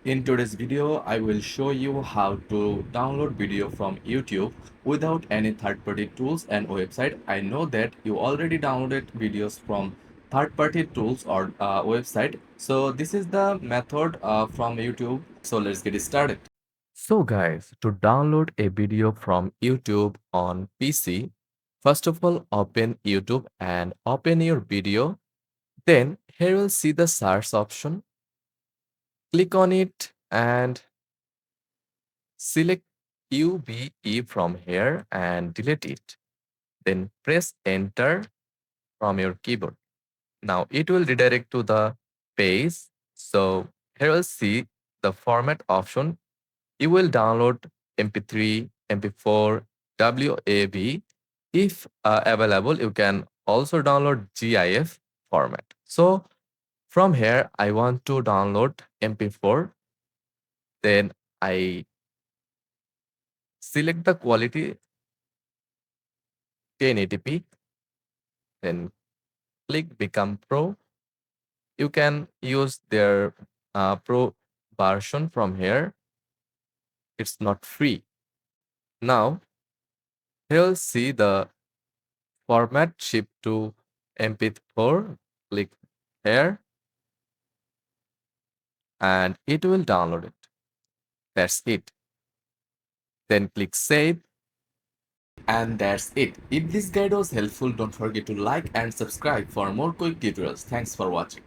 In today's video, I will show you how to download video from YouTube without any third-party tools and website. I know that you already downloaded videos from third-party tools or website. So this is the method from YouTube. So let's get started. So guys, to download a video from YouTube on PC, first of all, open YouTube and open your video. Then here you'll see the search option. Click on it and select UBE from here and delete it. Then press enter from your keyboard. Now it will redirect to the page. So here you'll see the format option. You will download MP3, MP4, WAV. If available, you can also download GIF format. So from here, I want to download MP4. Then I select the quality 1080p, then click Become Pro. You can use their Pro version from here. It's not free. Now, you'll see the format shift to MP4. Click here and it will download it. That's it. Then click Save. And that's it. If this guide was helpful, don't forget to like and subscribe for more quick tutorials. Thanks for watching.